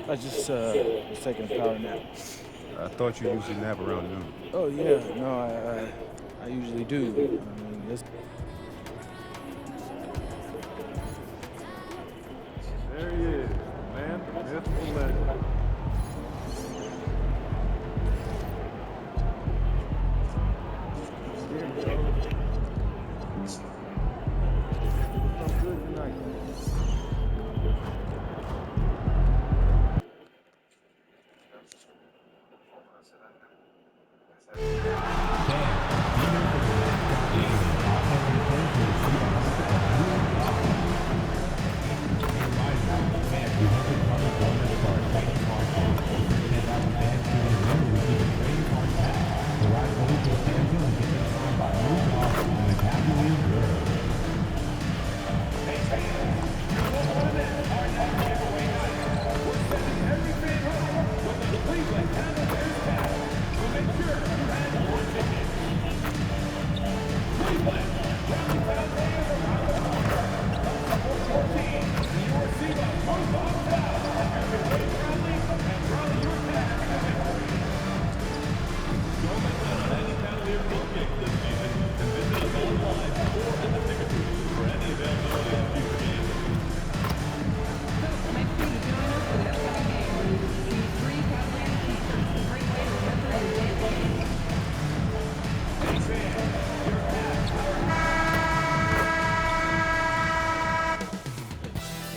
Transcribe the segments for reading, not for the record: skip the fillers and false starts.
I just was taking a power nap. I thought you usually nap around noon. Oh yeah, no, I usually do. I mean, it's There he is, man, the myth, the legend. Some good tonight.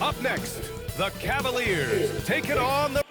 Up next, the Cavaliers taking on the...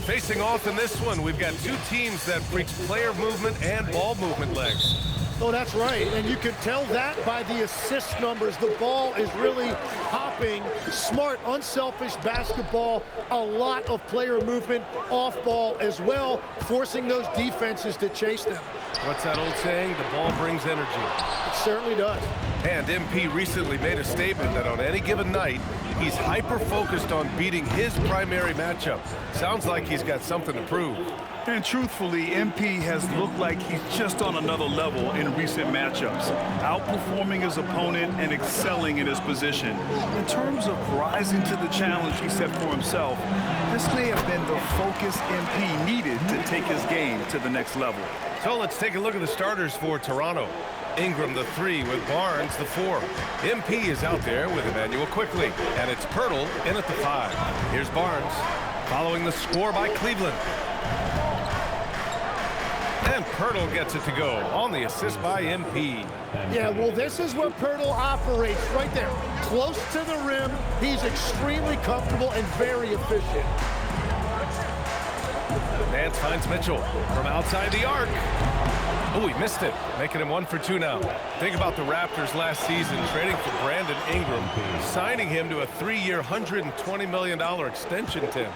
Facing off in this one, we've got two teams that preach player movement and ball movement legs. Oh, that's right, and you can tell that by the assist numbers. The ball is really hopping. Smart, unselfish basketball, a lot of player movement off ball as well, forcing those defenses to chase them. What's that old saying? The ball brings energy. It certainly does. And MP recently made a statement that on any given night, he's hyper-focused on beating his primary matchup. Sounds like he's got something to prove. And truthfully, MP has looked like he's just on another level in recent matchups, outperforming his opponent and excelling in his position. In terms of rising to the challenge he set for himself, this may have been the focus MP needed to take his game to the next level. So let's take a look at the starters for Toronto. Ingram, the 3, with Barnes, the 4. MP is out there with Emmanuel Quickley, and it's Poeltl in at the 5. Here's Barnes, following the score by Cleveland. And Poeltl gets it to go on the assist by MP. Yeah, well, this is where Poeltl operates, right there. Close to the rim, he's extremely comfortable and very efficient. Nance finds Mitchell from outside the arc. Oh, he missed it, making him 1 for 2 now. Think about the Raptors last season trading for Brandon Ingram, signing him to a 3-year, $120 million extension, Tim.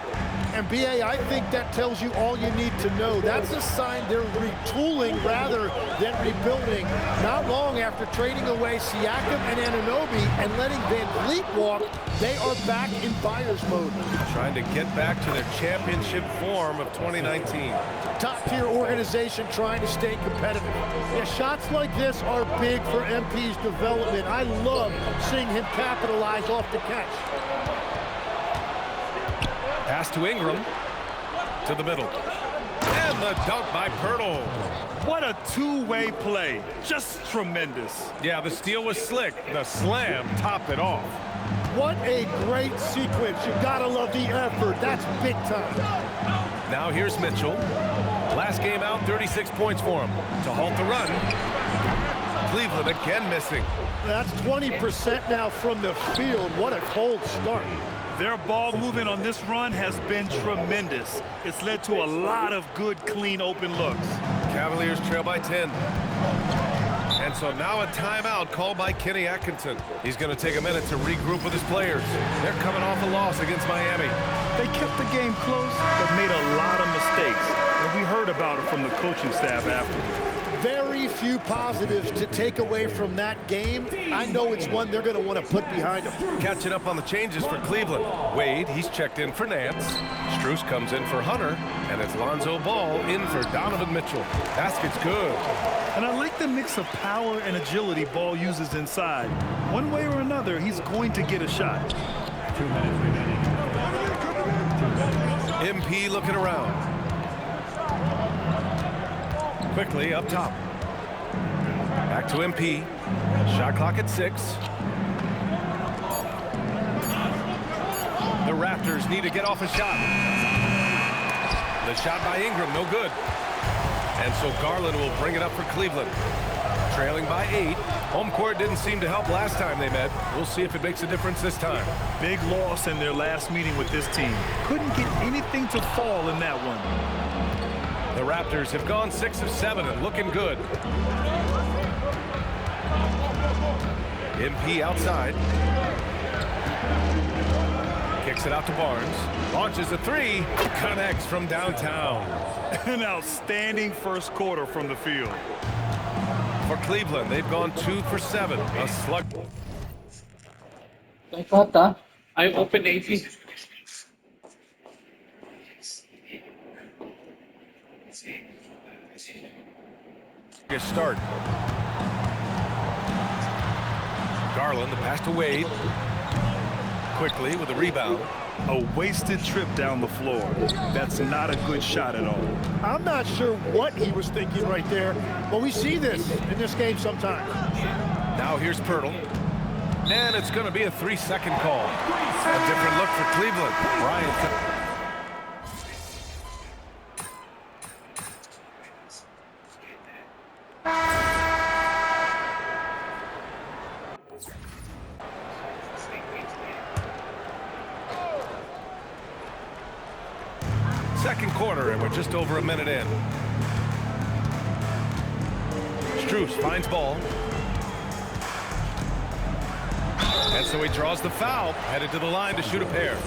And BA, I think that tells you all you need to know. That's a sign they're retooling rather than rebuilding. Not long after trading away Siakam and Anunoby and letting Van Vliet walk, they are back in buyer's mode. Trying to get back to their championship form of 2019. Top-tier organization trying to stay competitive. Yeah, shots like this are big for MP's development. I love seeing him capitalize off the catch. Pass to Ingram, to the middle. And the dunk by Poeltl. What a two-way play. Just tremendous. Yeah, the steal was slick. The slam topped it off. What a great sequence. You gotta love the effort. That's big time. Now here's Mitchell. Last game out, 36 points for him. To halt the run. Cleveland again missing. That's 20% now from the field. What a cold start. Their ball movement on this run has been tremendous. It's led to a lot of good, clean, open looks. Cavaliers trail by 10. And so now a timeout called by Kenny Atkinson. He's going to take a minute to regroup with his players. They're coming off a loss against Miami. They kept the game close, but made a lot of mistakes. And we heard about it from the coaching staff after. Very few positives to take away from that game. I know it's one they're going to want to put behind them. Catching up on the changes for Cleveland. Wade, he's checked in for Nance. Strus comes in for Hunter. And it's Lonzo Ball in for Donovan Mitchell. Basket's good. And I like the mix of power and agility Ball uses inside. One way or another, he's going to get a shot. 2 minutes remaining. MP looking around. Quickly up top. Back to MP. Shot clock at 6. The Raptors need to get off a shot. The shot by Ingram, no good. And so Garland will bring it up for Cleveland. Trailing by 8. Home court didn't seem to help last time they met. We'll see if it makes a difference this time. Big loss in their last meeting with this team. Couldn't get anything to fall in that one. The Raptors have gone 6 of 7 and looking good. MP outside. Kicks it out to Barnes. Launches a 3. Connects from downtown. An outstanding first quarter from the field. For Cleveland, they've gone 2 for 7. A slug. I opened AP. Good start. Garland, the pass to Wade. Quickly with a rebound. A wasted trip down the floor. That's not a good shot at all. I'm not sure what he was thinking right there, but we see this in this game sometimes. Now here's Pirtle. And it's going to be a 3-second call. A different look for Cleveland. Bryant. Second quarter, and we're just over a minute in. Strus finds ball. And so he draws the foul, headed to the line to shoot a pair.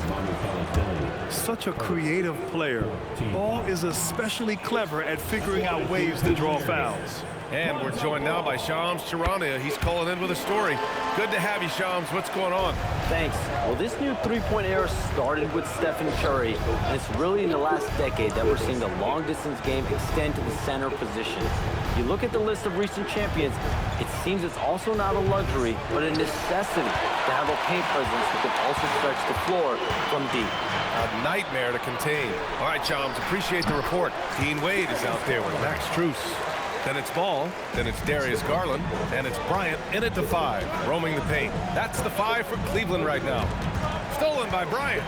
Such a creative player. Ball is especially clever at figuring out ways to draw fouls. And we're joined now by Shams Charania. He's calling in with a story. Good to have you, Shams. What's going on? Thanks. Well, this new three-point era started with Stephen Curry, and it's really in the last decade that we're seeing the long-distance game extend to the center position. You look at the list of recent champions, it seems it's also not a luxury, but a necessity to have a paint presence that can also stretch the floor from deep. A nightmare to contain. All right, Shams, appreciate the report. Dean Wade is out there with Max Strus. Then it's Ball, then it's Darius Garland, and it's Bryant in at the 5, roaming the paint. That's the 5 for Cleveland right now. Stolen by Bryant.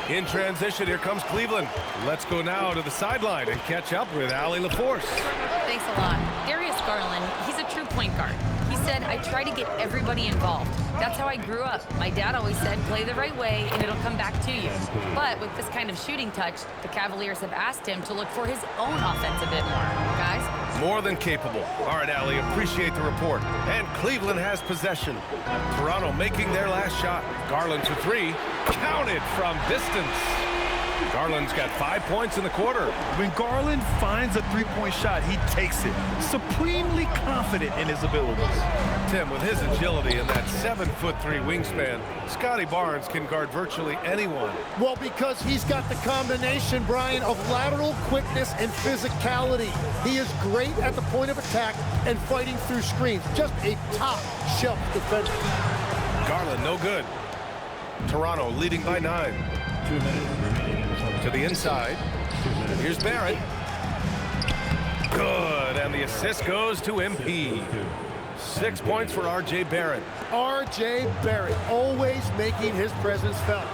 In transition, here comes Cleveland. Let's go now to the sideline and catch up with Allie LaForce. Thanks a lot. Darius Garland, he's a true point guard. He said, I try to get everybody involved. That's how I grew up. My dad always said, play the right way and it'll come back to you. But with this kind of shooting touch, the Cavaliers have asked him to look for his own offense a bit more. Guys? More than capable. All right, Allie, appreciate the report. And Cleveland has possession. Toronto making their last shot. Garland to 3. Counted from distance. Garland's got 5 points in the quarter. When Garland finds a three-point shot, he takes it. Supremely confident in his abilities. Tim, with his agility and that 7'3" wingspan, Scotty Barnes can guard virtually anyone. Well, because he's got the combination, Brian, of lateral quickness and physicality. He is great at the point of attack and fighting through screens. Just a top-shelf defender. Garland, no good. Toronto leading by 9. 2 minutes remaining. To the inside. Here's Barrett. Good, and the assist goes to MP. 6 points for R.J. Barrett. R.J. Barrett, always making his presence felt.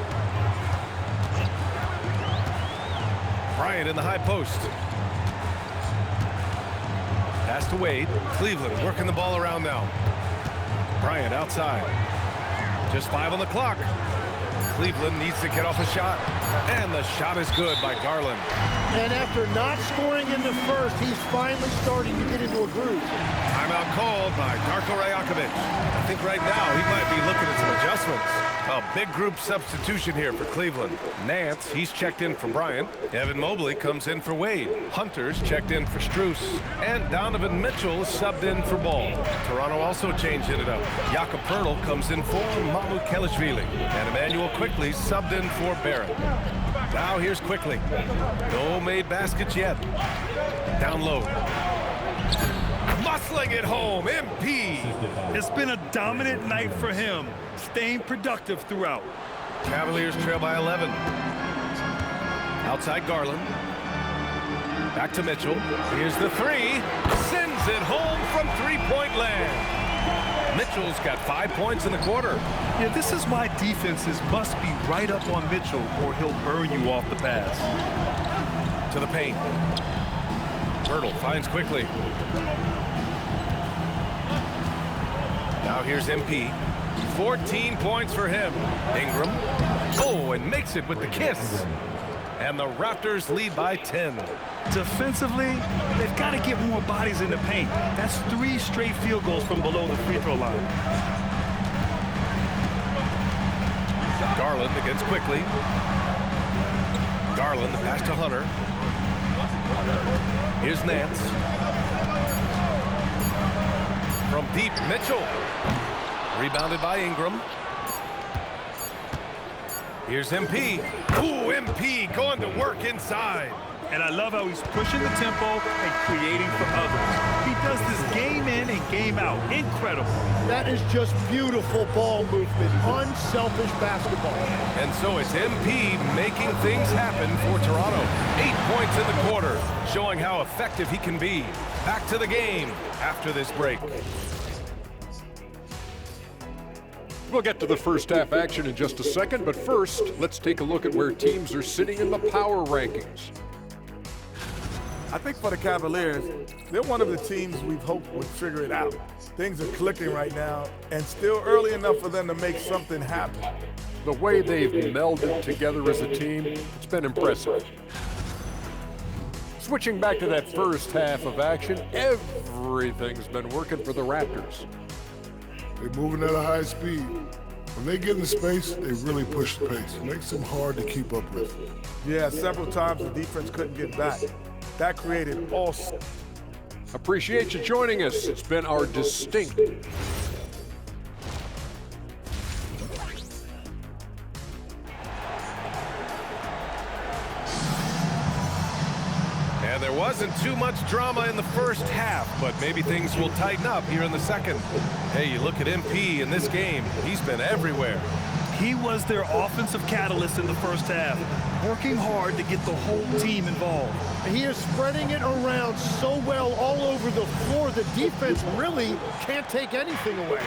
Bryant in the high post. Pass to Wade. Cleveland working the ball around now. Bryant outside. Just 5 on the clock. Cleveland needs to get off a shot. And the shot is good by Garland. And after not scoring in the first, he's finally starting to get into a groove. Timeout called by Darko Rajakovic. I think right now he might be looking at some adjustments. A big group substitution here for Cleveland. Nance, he's checked in for Bryant. Evan Mobley comes in for Wade. Hunter's checked in for Strus. And Donovan Mitchell is subbed in for Ball. Toronto also changed it up. Jakob Poeltl comes in for Mahmoud Kelishvili. And Emmanuel Quickly subbed in for Barrett. Now here's Quickly. No made baskets yet. Down low. Muscling it home, MP. It's been a dominant night for him, staying productive throughout. Cavaliers trail by 11. Outside Garland. Back to Mitchell. Here's the three. Sends it home from three-point land. Mitchell's got 5 points in the quarter. Yeah, this is why defenses must be right up on Mitchell or he'll burn you off the pass. To the paint. Pirtle finds quickly. Now here's MP. 14 points for him. Ingram. Oh, and makes it with the kiss. And the Raptors lead by 10. Defensively, they've got to get more bodies in the paint. That's 3 straight field goals from below the free throw line. Garland against quickly. Garland, the pass to Hunter. Here's Nance. From deep, Mitchell. Rebounded by Ingram. Here's MP. Ooh, MP going to work inside. And I love how he's pushing the tempo and creating for others. He does this game in and game out. Incredible. That is just beautiful ball movement. Unselfish basketball. And so it's MP making things happen for Toronto. 8 points in the quarter, showing how effective he can be. Back to the game after this break. We'll get to the first half action in just a second, but first, let's take a look at where teams are sitting in the power rankings. I think for the Cavaliers, they're one of the teams we've hoped would figure it out. Things are clicking right now, and still early enough for them to make something happen. The way they've melded together as a team, it's been impressive. Switching back to that first half of action, everything's been working for the Raptors. They're moving at a high speed. When they get in space, they really push the pace. It makes them hard to keep up with. Yeah, several times the defense couldn't get back. That created all. Appreciate you joining us. It's been our distinct. And there wasn't too much drama in the first half, but maybe things will tighten up here in the second. Hey, you look at MP in this game, he's been everywhere. He was their offensive catalyst in the first half, working hard to get the whole team involved. He is spreading it around so well all over the floor. The defense really can't take anything away.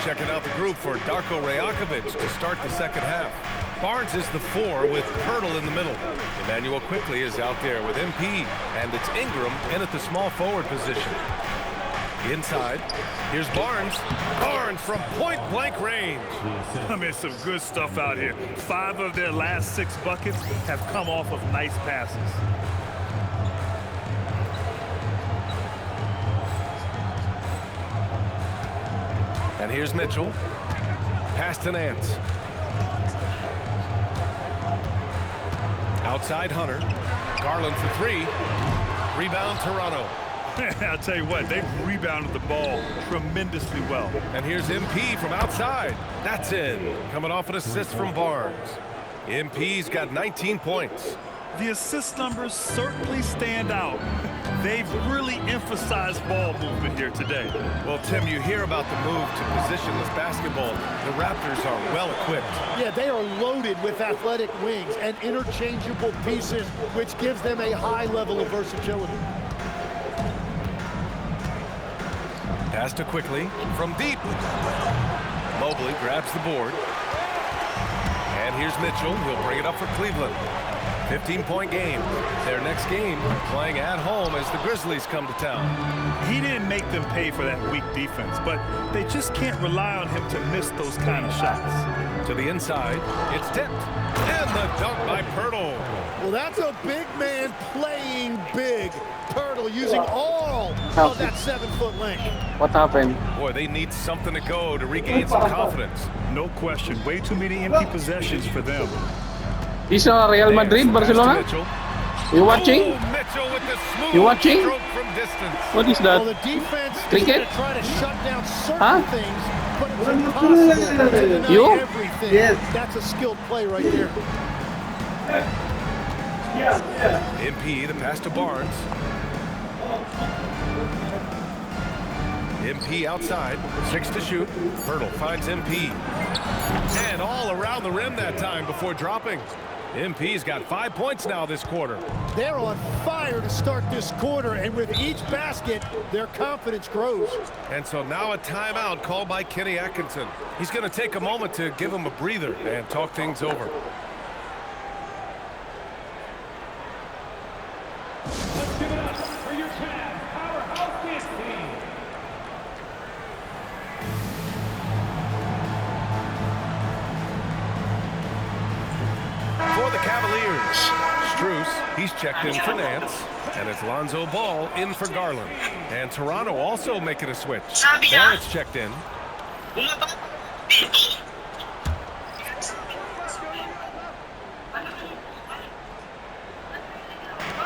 Checking out the group for Darko Rajakovic to start the second half. Barnes is the 4 with Pirtle in the middle. Emmanuel quickly is out there with MP, and it's Ingram in at the small forward position. Inside, here's Barnes. Barnes from point-blank range. I mean, some good stuff out here. 5 of their last 6 buckets have come off of nice passes. And here's Mitchell. Pass to Nance. Outside Hunter. Garland for 3. Rebound Toronto. I'll tell you what, they've rebounded the ball tremendously well. And here's MP from outside. That's in. Coming off an assist from Barnes. MP's got 19 points. The assist numbers certainly stand out. They've really emphasized ball movement here today. Well, Tim, you hear about the move to positionless basketball. The Raptors are well equipped. Yeah, they are loaded with athletic wings and interchangeable pieces, which gives them a high level of versatility. Pass to quickly from deep. Mobley grabs the board. And here's Mitchell. He'll bring it up for Cleveland. 15-point game. Their next game playing at home as the Grizzlies come to town. He didn't make them pay for that weak defense, but they just can't rely on him to miss those kind of shots. To the inside, it's tipped. And the dunk by Pirtle. Well, that's a big man playing big. Pirtle using all of that 7-foot length. What happened? Boy, they need something to go to regain some confidence. No question. Way too many empty possessions for them. Is Real Madrid, Barcelona? You watching? Oh, Mitchell with the smooth You watching? stroke from distance. What is that? Well, the defense is Cricket? going to try to shut down certain Huh? things, but it's impossible to deny You? everything. Yes. That's a skilled play right there. MP, the pass to Barnes. MP outside, 6 to shoot. Pirtle finds MP. And all around the rim that time before dropping. MP's got 5 points now this quarter. They're on fire to start this quarter, and with each basket, their confidence grows. And so now a timeout called by Kenny Atkinson. He's going to take a moment to give him a breather and talk things over. Let's give it up for your Cavs powerhouse dance team. For the Cavaliers, Strus, he's checked in for Nance, and it's Lonzo Ball in for Garland. And Toronto also making a switch. Barrett's checked in.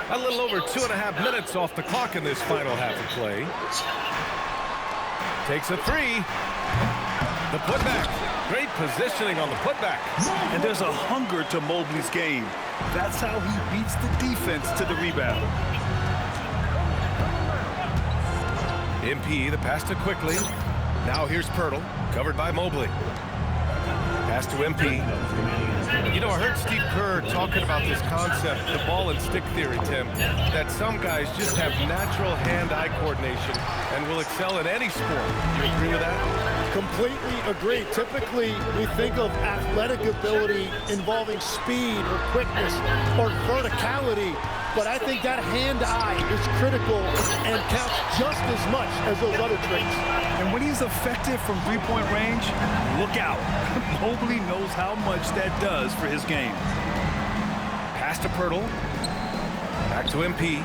A little over 2.5 minutes off the clock in this final half of play. Takes a three. The putback. Great positioning on the putback. And there's a hunger to Mobley's game. That's how he beats the defense to the rebound. MP, the pass to quickly. Now here's Pirtle, covered by Mobley. Pass to MP. You know, I heard Steve Kerr talking about this concept, the ball and stick theory, Tim, that some guys just have natural hand-eye coordination and will excel in any sport. You agree with that? Completely agree. Typically, we think of athletic ability involving speed or quickness or verticality, but I think that hand-eye is critical and counts just as much as those other traits. And when he's effective from three-point range, look out. Mobley knows how much that does for his game. Pass to Pirtle. Back to MP.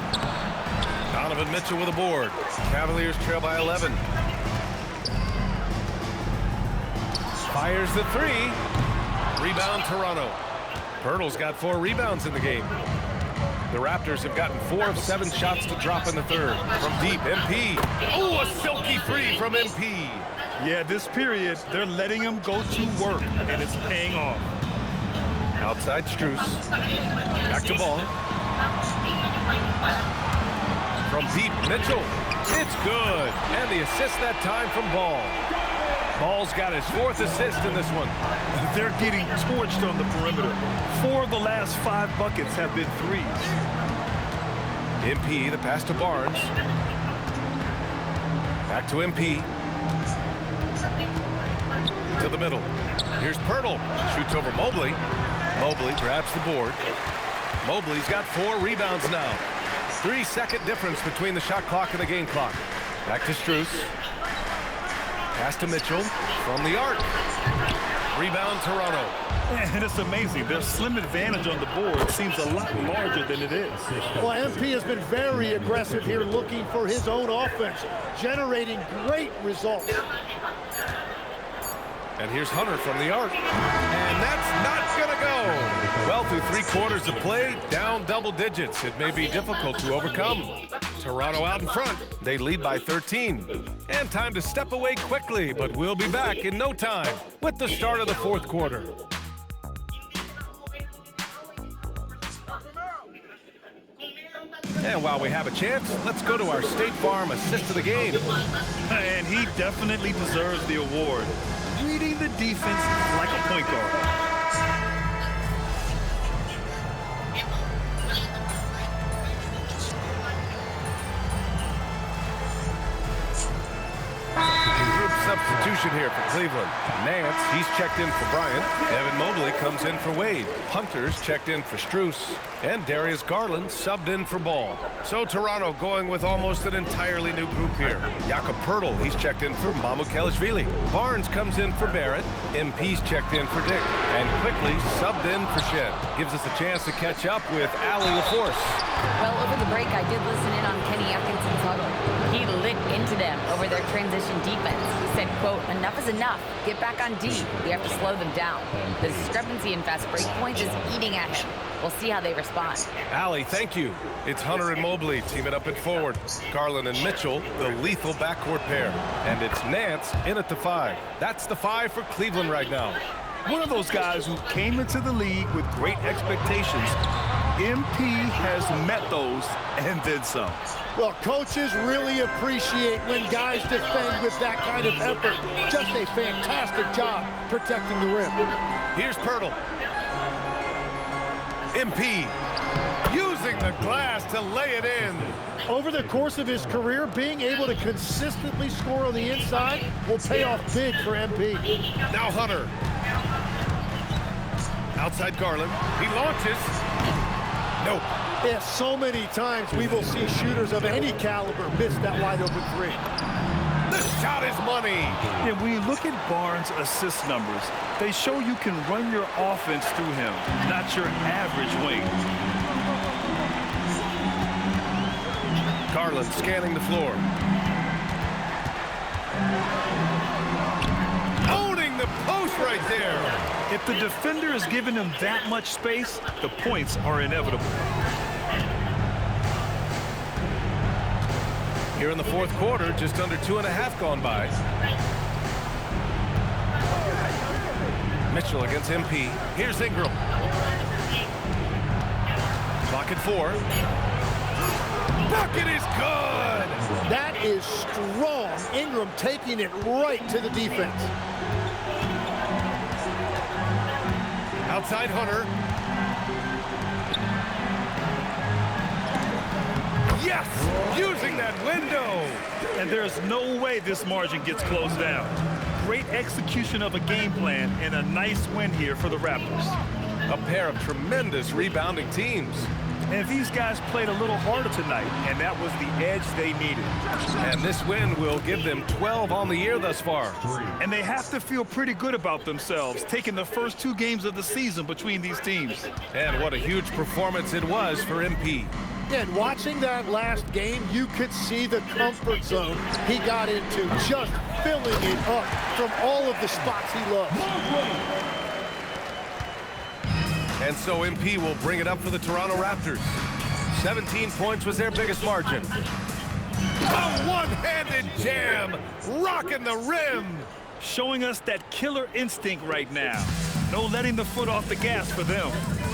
Donovan Mitchell with a board. Cavaliers trail by 11. Fires the three. Rebound Toronto. Pirtle's got 4 rebounds in the game. The Raptors have gotten 4 of 7 shots to drop in the third. From deep, MP. Oh, a silky three from MP. Yeah, this period, they're letting him go to work, and it's paying off. Outside Strus. Back to Ball. From deep, Mitchell. It's good. And the assist that time from Ball. Ball's got his 4th assist in this one. They're getting torched on the perimeter. 4 of the last 5 buckets have been threes. MP, the pass to Barnes. Back to MP. To the middle. Here's Pirtle. Shoots over Mobley. Mobley grabs the board. Mobley's got 4 rebounds now. 3-second difference between the shot clock and the game clock. Back to Strus. Pass to Mitchell from the arc. Rebound Toronto. And it's amazing. Their slim advantage on the board seems a lot larger than it is. Well, MP has been very aggressive here looking for his own offense, generating great results. And here's Hunter from the arc. And that's not going to go. Well, through 3 quarters of play, down double digits. It may be difficult to overcome. Toronto out in front. They lead by 13. And time to step away quickly, but we'll be back in no time with the start of the 4th quarter. And while we have a chance, let's go to our State Farm assist of the game. And he definitely deserves the award. Reading the defense like a point guard. Substitution here for Cleveland. Nance, he's checked in for Bryant. Evan Mobley comes in for Wade. Hunter's checked in for Strus. And Darius Garland subbed in for Ball. So Toronto going with almost an entirely new group here. Jakob Pirtle, he's checked in for Mamukelashvili. Barnes comes in for Barrett. MP's checked in for Dick. And quickly subbed in for Shed. Gives us a chance to catch up with Allie LaForce. Well, over the break, I did listen in on Kenny Atkinson's huddle. He lit into them over their transition defense. He said, quote, "Enough is enough. Get back on D. We have to slow them down. The discrepancy in fast break points is eating at him. We'll see how they respond." Allie, thank you. It's Hunter and Mobley teaming up at forward. Garland and Mitchell, the lethal backcourt pair. And it's Nance in at the 5. That's the 5 for Cleveland right now. One of those guys who came into the league with great expectations. MP has met those and then some. Well, coaches really appreciate when guys defend with that kind of effort. Just a fantastic job protecting the rim. Here's Pirtle. MP using the glass to lay it in. Over the course of his career, being able to consistently score on the inside will pay off big for MP. Now Hunter. Outside Garland. He launches. Nope. Yeah, so many times we will see shooters of any caliber miss that wide open three. The shot is money. Yeah, when you look at Barnes' assist numbers, they show you can run your offense through him, not your average wing. Garland scanning the floor. Owning the post right there. If the defender is giving him that much space, the points are inevitable. Here in the fourth quarter, just under 2.5 gone by. Mitchell against MP. Here's Ingram. Clock at 4. Bucket is good! That is strong. Ingram taking it right to the defense. Outside Hunter. Yes! Using that window! And there's no way this margin gets closed down. Great execution of a game plan and a nice win here for the Raptors. A pair of tremendous rebounding teams. And these guys played a little harder tonight, and that was the edge they needed. And this win will give them 12 on the year thus far. And they have to feel pretty good about themselves, taking the first 2 games of the season between these teams. And what a huge performance it was for MP. And watching that last game, you could see the comfort zone he got into, just filling it up from all of the spots he loves. And so MP will bring it up for the Toronto Raptors. 17 points was their biggest margin. A one-handed jam, rocking the rim. Showing us that killer instinct right now. No letting the foot off the gas for them.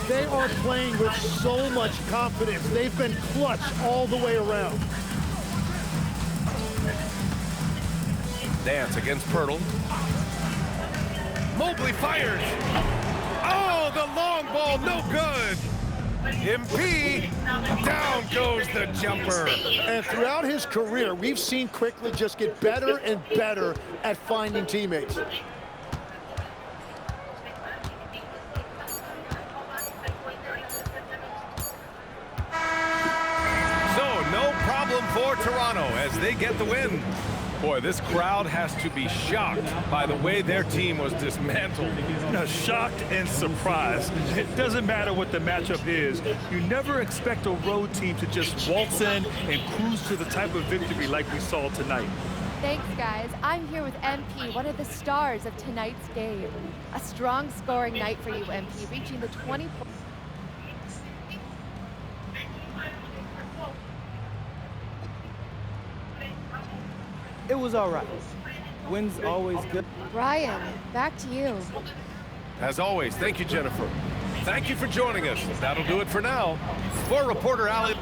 They are playing with so much confidence. They've been clutch all the way around. Dance against Pirtle. Mobley fires. Oh, the long ball, no good. MP, down goes the jumper. And throughout his career, we've seen Quickley just get better and better at finding teammates. For Toronto as they get the win. Boy, this crowd has to be shocked by the way their team was dismantled. Now, shocked and surprised. It doesn't matter what the matchup is. You never expect a road team to just waltz in and cruise to the type of victory like we saw tonight. Thanks, guys. I'm here with MP, one of the stars of tonight's game. A strong scoring night for you, MP, reaching the 20 points. It was all right. Wins always good. Ryan, back to you. As always, thank you, Jennifer. Thank you for joining us. That'll do it for now. For reporter Allie.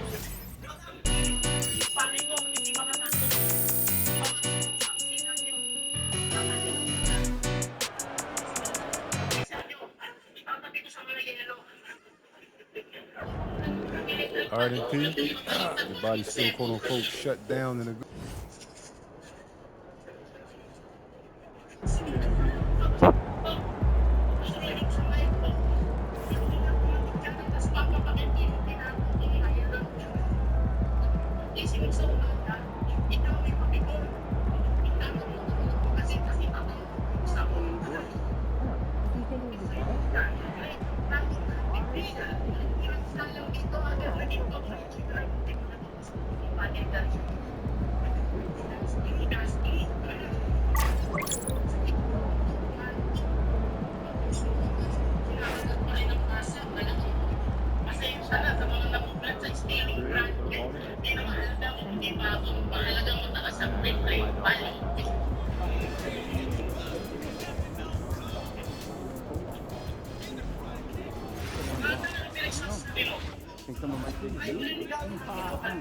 RDP, your body's still quote unquote shut down in a good.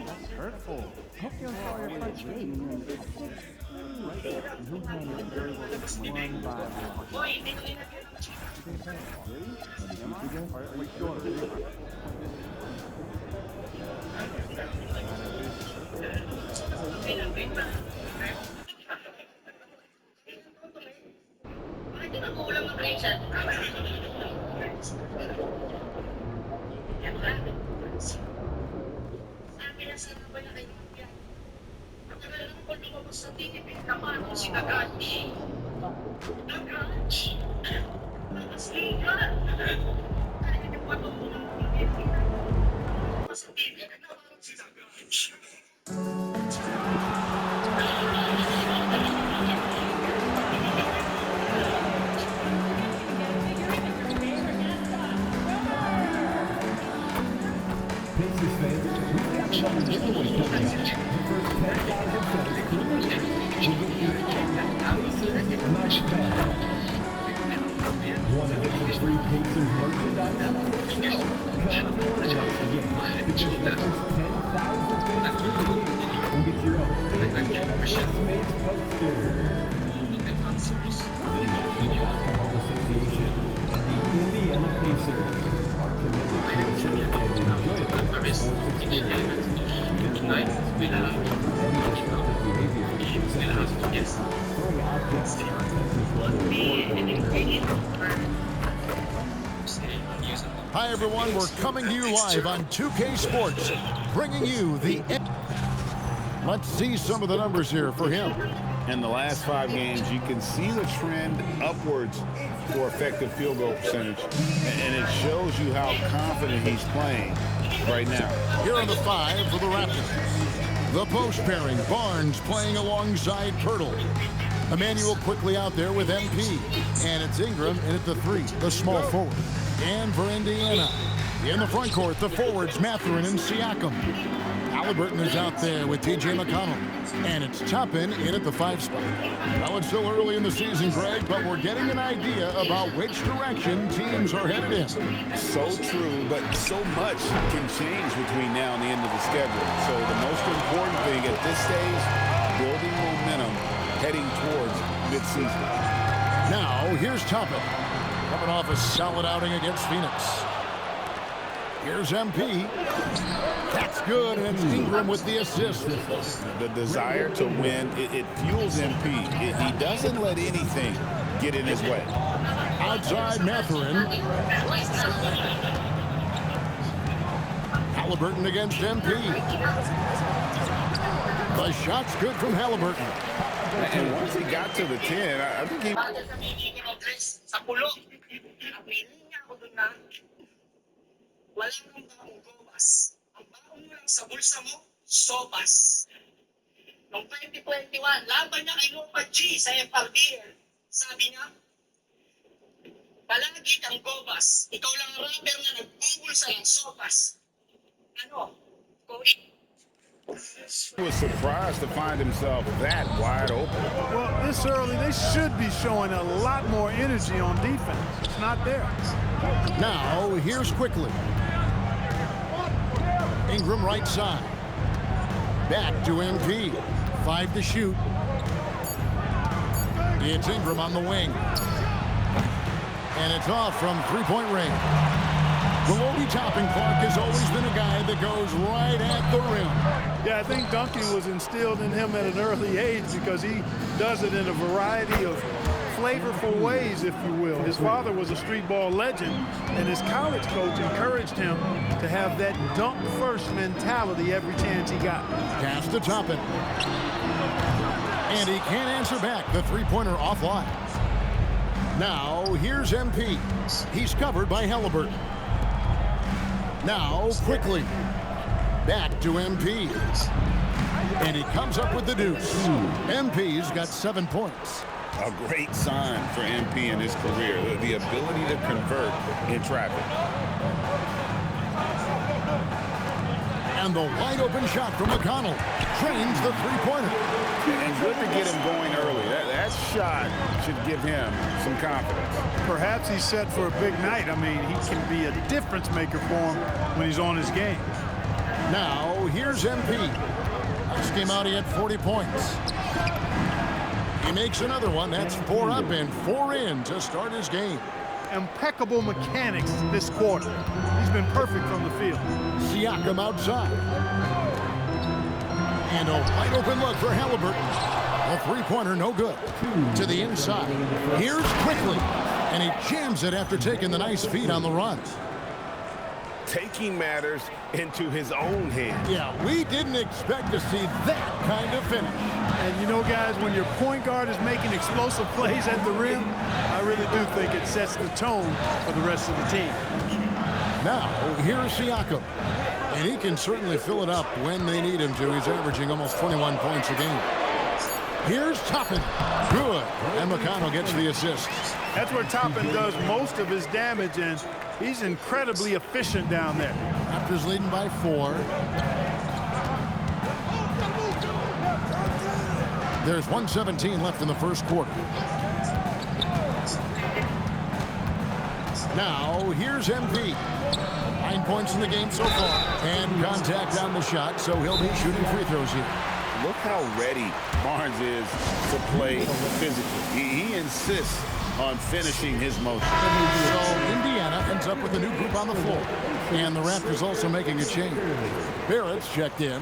That's hurtful. Hope you don't call your first game. One by one. Hi, everyone. We're coming to you live on 2K Sports, bringing you the... Let's see some of the numbers here for him. In the last 5 games, you can see the trend upwards for effective field goal percentage, and it shows you how confident he's playing right now. Here are the 5 for the Raptors. The post pairing, Barnes playing alongside Pirtle. Emmanuel quickly out there with MP. And it's Ingram in at the 3, the small forward. And for Indiana, in the front court, the forwards Mathurin and Siakam. Halliburton is out there with T.J. McConnell. And it's Toppin in at the 5 spot. Well, it's still early in the season, Greg, but we're getting an idea about which direction teams are headed in. So true, but so much can change between now and the end of the schedule. So the most important thing at this stage, building momentum heading towards midseason. Now, here's Toppin, coming off a solid outing against Phoenix. Here's MP. That's good, and it's Ingram with the assist. The desire to win, it fuels MP. He doesn't let anything get in his way. Outside Mathurin. Halliburton against MP. The shot's good from Halliburton. And once he got to the 10, I think he... Sa bulsa mo, sopas. Noong 2021, laban niya kay Lupa G sa FRBL. Sabi niya, palagi kang gobas. Ikaw lang ang rapper na nagbubulsa ng sopas. Ano? He was surprised to find himself that wide open. Well, this early, they should be showing a lot more energy on defense. It's not there. Now, here's quickly. Ingram right side. Back to MP. 5 to shoot. It's Ingram on the wing. And it's off from three-point range. Willoughby Toppin Clark has always been a guy that goes right at the rim. Yeah, I think dunking was instilled in him at an early age because he does it in a variety of flavorful ways, if you will. His father was a street ball legend, and his college coach encouraged him to have that dunk-first mentality every chance he got. Pass to Toppin. And he can't answer back. The three-pointer offline. Now, here's MP. He's covered by Halliburton. Now, quickly. Back to MP. And he comes up with the deuce. MP's got 7 points. A great sign for MP in his career, the ability to convert in traffic. And the wide open shot from McConnell trains the three-pointer. And good to get him going early. That shot should give him some confidence. Perhaps he's set for a big night. I mean, he can be a difference maker for him when he's on his game. Now, here's MP. Last game out, he had 40 points. He makes another one. That's 4 up and 4 in to start his game. impeccable mechanics this quarter. He's been perfect from the field. Siakam outside. And a wide open look for Halliburton. A three-pointer, no good. To the inside. Here's Quickly. And he jams it after taking the nice feed on the run. Taking matters into his own hands. Yeah, we didn't expect to see that kind of finish. And you know, guys, when your point guard is making explosive plays at the rim, I really do think it sets the tone for the rest of the team. Now, here's Siakam. And he can certainly fill it up when they need him to. He's averaging almost 21 points a game. Here's Toppin. Good. And McConnell gets the assist. That's where Toppin does most of his damage, and he's incredibly efficient down there. Raptors leading by 4. There's 1:17 left in the first quarter. Now, here's MP. 9 points in the game so far. And contact on the shot, so he'll be shooting free throws here. Look how ready Barnes is to play physically. He insists on finishing his motion. So Indiana ends up with a new group on the floor. And the Raptors also making a change. Barrett's checked in.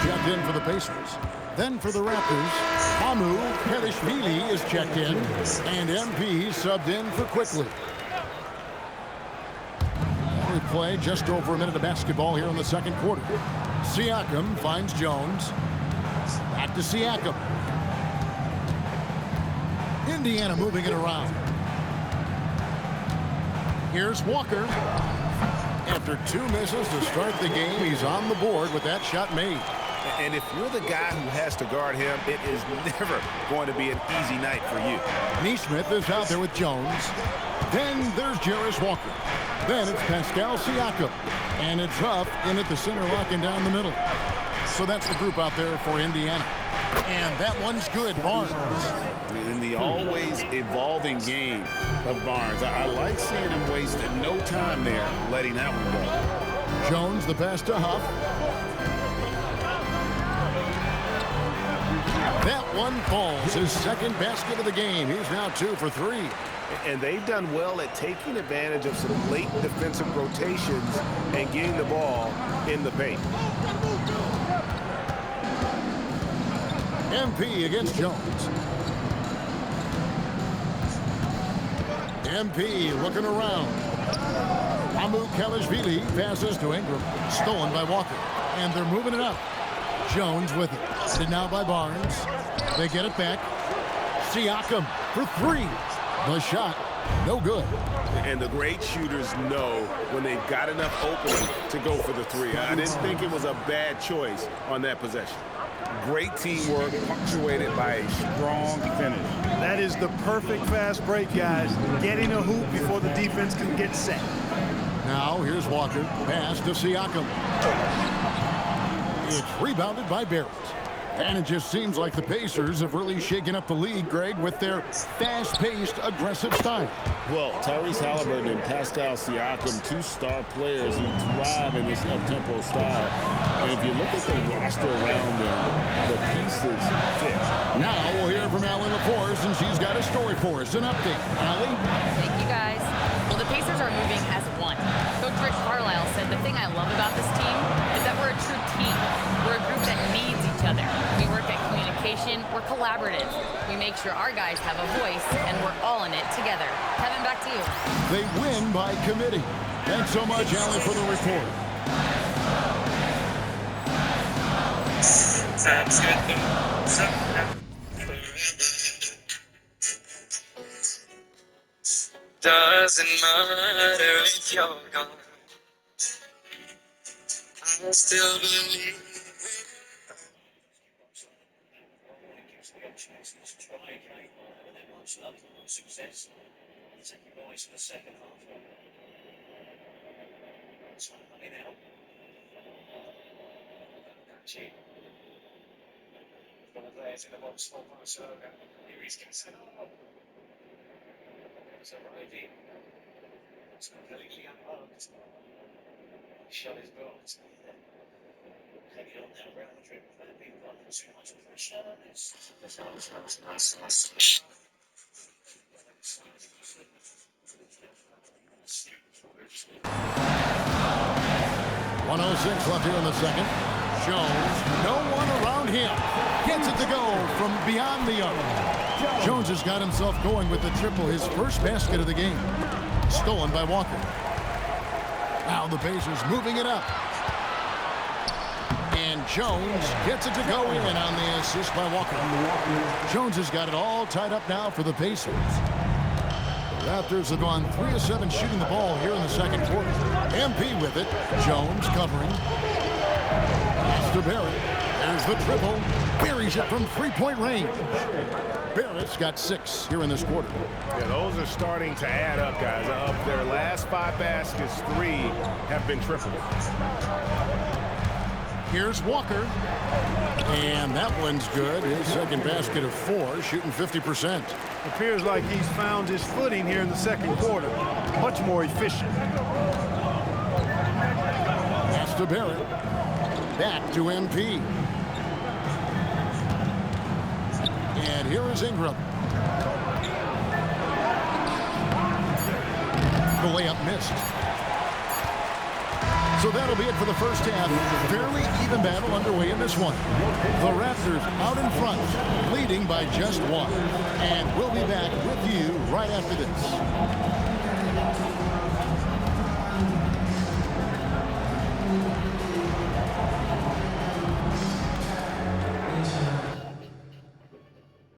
Checked in for the Pacers. Then for the Raptors, Hamu Pelishvili is checked in, and MP subbed in for Quickly. We play just over a minute of basketball here in the second quarter. Siakam finds Jones. Back to Siakam. Indiana moving it around. Here's Walker. After 2 misses to start the game, he's on the board with that shot made. And if you're the guy who has to guard him, it is never going to be an easy night for you. Neesmith is out there with Jones. Then there's Jarris Walker. Then it's Pascal Siakam. And it's Huff in at the center, locking down the middle. So that's the group out there for Indiana. And that one's good, Barnes. In the always evolving game of Barnes, I like seeing him waste no time there, letting that one go. Jones, the pass to Huff. That one falls, his second basket of the game. He's now 2 for 3. And they've done well at taking advantage of some late defensive rotations and getting the ball in the paint. MP against Jones. MP looking around. Hamu Pelishvili passes to Ingram. Stolen by Walker. And they're moving it up. Jones with it. And now by Barnes. They get it back. Siakam for 3. The shot, no good. And the great shooters know when they've got enough opening to go for the 3. I didn't think it was a bad choice on that possession. Great teamwork punctuated by a strong finish. That is the perfect fast break, guys. Getting a hoop before the defense can get set. Now here's Walker. Pass to Siakam. It's rebounded by Barrett. And it just seems like the Pacers have really shaken up the league, Greg, with their fast-paced, aggressive style. Well, Tyrese Halliburton and Pascal Siakam, 2 star players who thrive in this up-tempo style. And if you look at the roster around them, the pieces fit. Now we'll hear from Allie LaForce, and she's got a story for us. An update. Allie? Thank you, guys. Well, the Pacers are moving as one. Coach Rick Carlisle said the thing I love about this team is that we're a true team. We're a group that needs each other. We work at communication. We're collaborative. We make sure our guys have a voice, and we're all in it together. Kevin, back to you. They win by committee. Thanks so much, Allie, for the report. Sounds good. Doesn't matter if you're gone. I still believe. Success. Take your voice for the second half. It's not money now. Gee. One of the players in the box for Minnesota. Here he's considered. There's a right in. .106 left here in the second. Jones, no one around him. Gets it to go from beyond the arc. Jones has got himself going with the triple, his first basket of the game. Stolen by Walker. Now the Pacers moving it up. And Jones gets it to go in on the assist by Walker. Jones has got it all tied up now for the Pacers. The Raptors have gone 3 of 7 shooting the ball here in the second quarter. MP with it. Jones covering. Pass to Barrett. There's the triple. Buries it from three-point range. Barrett's got 6 here in this quarter. Yeah, those are starting to add up, guys. Of their last 5 baskets, 3 have been tripled. Here's Walker. And that one's good. His second basket of 4, shooting 50%. Appears like he's found his footing here in the second quarter. Much more efficient. Pass to Barrett. Back to MP. And here is Ingram. The layup missed. So that'll be it for the first half. Fairly even battle underway in this one. The Raptors out in front, leading by just 1. And we'll be back with you right after this.